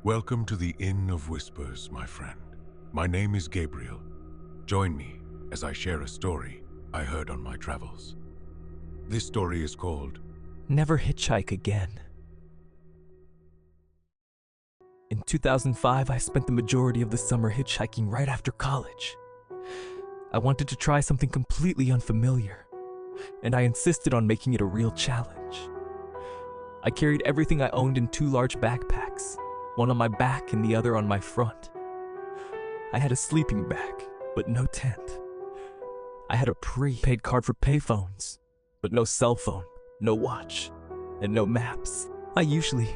Welcome to the Inn of Whispers, my friend. My name is Gabriel. Join me as I share a story I heard on my travels. This story is called Never Hitchhike Again. In 2005, I spent the majority of the summer hitchhiking right after college. I wanted to try something completely unfamiliar, and I insisted on making it a real challenge. I carried everything I owned in 2 large backpacks, one on my back and the other on my front. I had a sleeping bag, but no tent. I had a prepaid card for payphones, but no cell phone, no watch, and no maps. I usually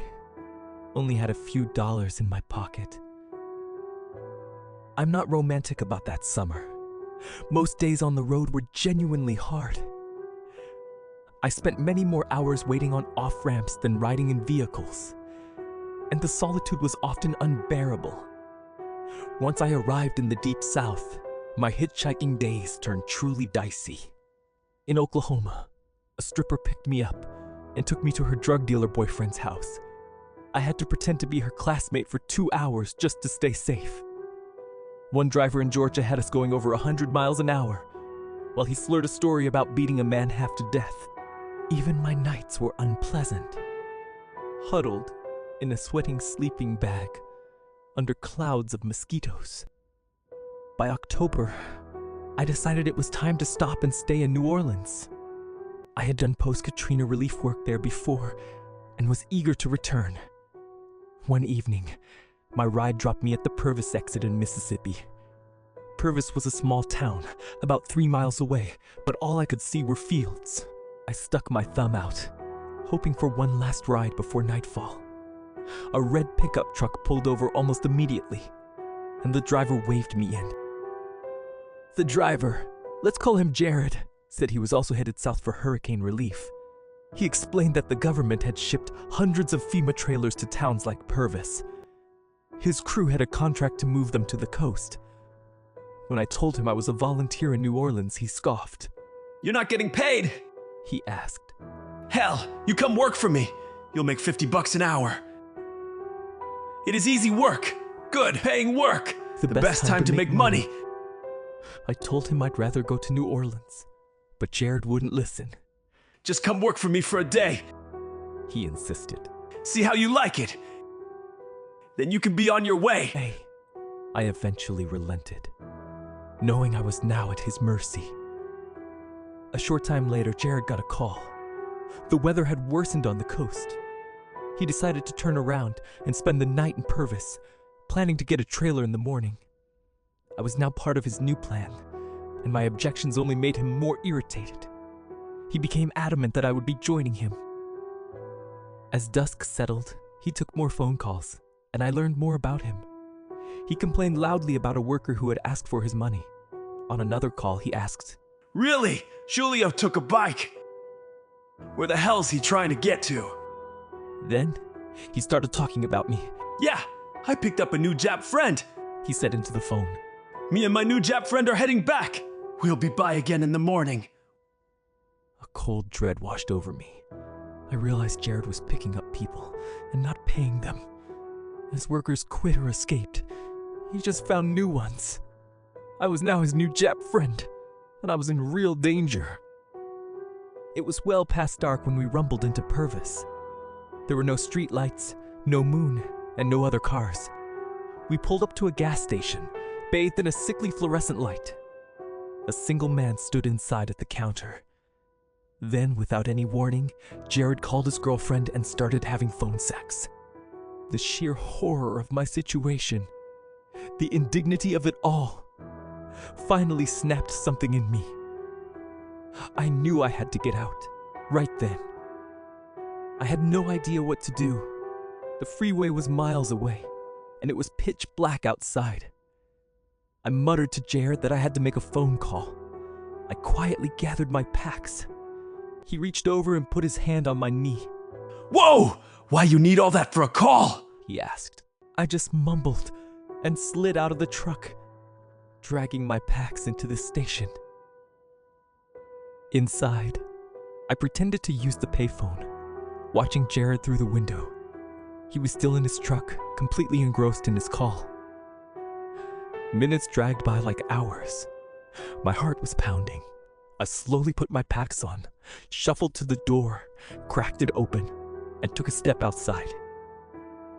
only had a few dollars in my pocket. I'm not romantic about that summer. Most days on the road were genuinely hard. I spent many more hours waiting on off-ramps than riding in vehicles, and the solitude was often unbearable. Once I arrived in the Deep South, my hitchhiking days turned truly dicey. In Oklahoma, a stripper picked me up and took me to her drug dealer boyfriend's house. I had to pretend to be her classmate for 2 hours just to stay safe. One driver in Georgia had us going over 100 miles an hour, while he slurred a story about beating a man half to death. Even my nights were unpleasant. Huddled in a sweating sleeping bag under clouds of mosquitoes. By October, I decided it was time to stop and stay in New Orleans. I had done post-Katrina relief work there before and was eager to return. One evening, my ride dropped me at the Purvis exit in Mississippi. Purvis was a small town, about 3 miles away, but all I could see were fields. I stuck my thumb out, hoping for one last ride before nightfall. A red pickup truck pulled over almost immediately, and the driver waved me in. The driver, let's call him Jared, said he was also headed south for hurricane relief. He explained that the government had shipped hundreds of FEMA trailers to towns like Purvis. His crew had a contract to move them to the coast. When I told him I was a volunteer in New Orleans, he scoffed. "You're not getting paid?" he asked. "Hell, you come work for me. You'll make $50 an hour. It is easy work. Good paying work. The best time to make money." I told him I'd rather go to New Orleans, but Jared wouldn't listen. "Just come work for me for a day. He insisted. See how you like it. Then you can be on your way." Hey, I eventually relented, knowing I was now at his mercy. A short time later, Jared got a call. The weather had worsened on the coast. He decided to turn around and spend the night in Purvis, planning to get a trailer in the morning. I was now part of his new plan, and my objections only made him more irritated. He became adamant that I would be joining him. As dusk settled, he took more phone calls, and I learned more about him. He complained loudly about a worker who had asked for his money. On another call, he asked, "Really? Julio took a bike. Where the hell's he trying to get to?" Then, he started talking about me. "Yeah, I picked up a new Jap friend," he said into the phone. "Me and my new Jap friend are heading back. We'll be by again in the morning." A cold dread washed over me. I realized Jared was picking up people and not paying them. His workers quit or escaped. He just found new ones. I was now his new Jap friend, and I was in real danger. It was well past dark when we rumbled into Purvis. There were no street lights, no moon, and no other cars. We pulled up to a gas station, bathed in a sickly fluorescent light. A single man stood inside at the counter. Then, without any warning, Jared called his girlfriend and started having phone sex. The sheer horror of my situation, the indignity of it all, finally snapped something in me. I knew I had to get out, right then. I had no idea what to do. The freeway was miles away, and it was pitch black outside. I muttered to Jared that I had to make a phone call. I quietly gathered my packs. He reached over and put his hand on my knee. "Whoa! Why you need all that for a call?" he asked. I just mumbled and slid out of the truck, dragging my packs into the station. Inside, I pretended to use the payphone, watching Jared through the window. He was still in his truck, completely engrossed in his call. Minutes dragged by like hours. My heart was pounding. I slowly put my packs on, shuffled to the door, cracked it open, and took a step outside.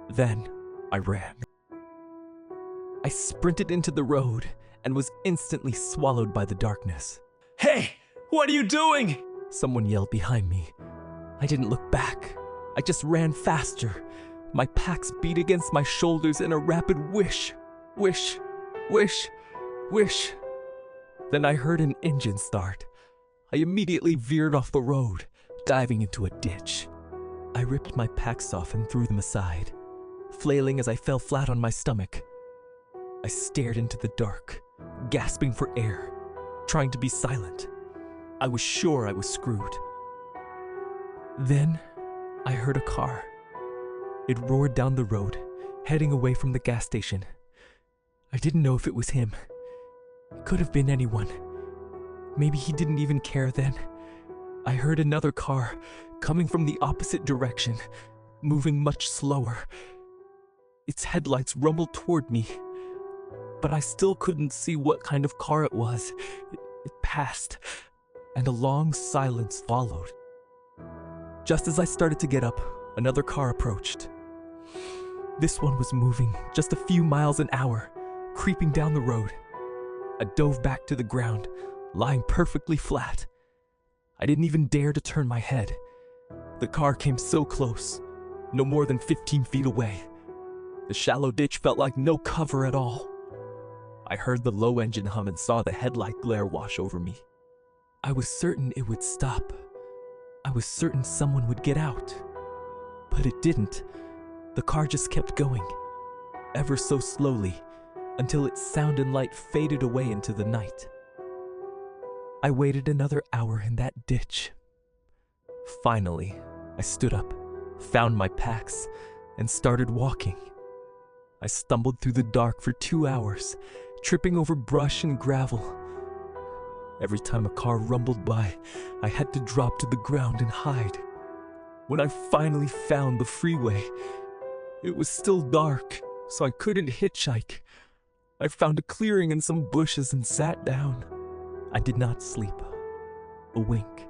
Then, I ran. I sprinted into the road and was instantly swallowed by the darkness. Hey, what are you doing? Someone yelled behind me. I didn't look back. I just ran faster. My packs beat against my shoulders in a rapid wish, wish, wish, wish. Then I heard an engine start. I immediately veered off the road, diving into a ditch. I ripped my packs off and threw them aside, flailing as I fell flat on my stomach. I stared into the dark, gasping for air, trying to be silent. I was sure I was screwed. Then, I heard a car. It roared down the road, heading away from the gas station. I didn't know if it was him. It could have been anyone. Maybe he didn't even care then. I heard another car coming from the opposite direction, moving much slower. Its headlights rumbled toward me, but I still couldn't see what kind of car it was. It passed, and a long silence followed. Just as I started to get up, another car approached. This one was moving just a few miles an hour, creeping down the road. I dove back to the ground, lying perfectly flat. I didn't even dare to turn my head. The car came so close, no more than 15 feet away. The shallow ditch felt like no cover at all. I heard the low engine hum and saw the headlight glare wash over me. I was certain it would stop. I was certain someone would get out. But it didn't. The car just kept going, ever so slowly, until its sound and light faded away into the night. I waited another hour in that ditch. Finally, I stood up, found my packs, and started walking. I stumbled through the dark for 2 hours, tripping over brush and gravel. Every time a car rumbled by, I had to drop to the ground and hide. When I finally found the freeway, it was still dark, so I couldn't hitchhike. I found a clearing and some bushes and sat down. I did not sleep a wink.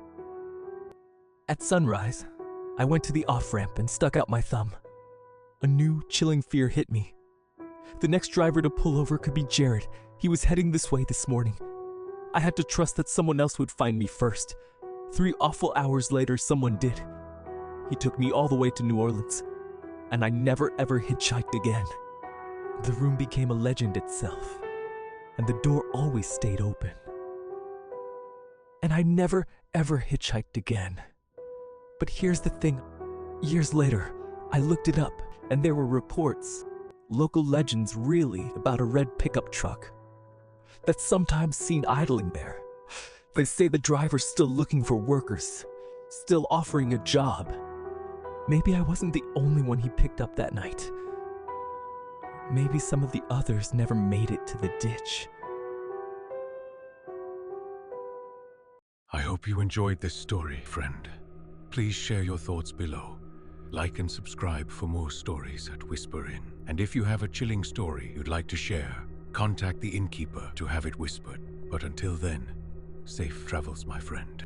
At sunrise, I went to the off-ramp and stuck out my thumb. A new, chilling fear hit me. The next driver to pull over could be Jared. He was heading this way this morning. I had to trust that someone else would find me first. 3 awful hours later, someone did. He took me all the way to New Orleans, and I never ever hitchhiked again. The room became a legend itself, and the door always stayed open. And I never ever hitchhiked again. But here's the thing. Years later, I looked it up, and there were reports, local legends really, about a red pickup truck that's sometimes seen idling there. They say the driver's still looking for workers, still offering a job. Maybe I wasn't the only one he picked up that night. Maybe some of the others never made it to the ditch. I hope you enjoyed this story, friend. Please share your thoughts below. Like and subscribe for more stories at WhisperInn. And if you have a chilling story you'd like to share, contact the innkeeper to have it whispered. But until then, safe travels, my friend.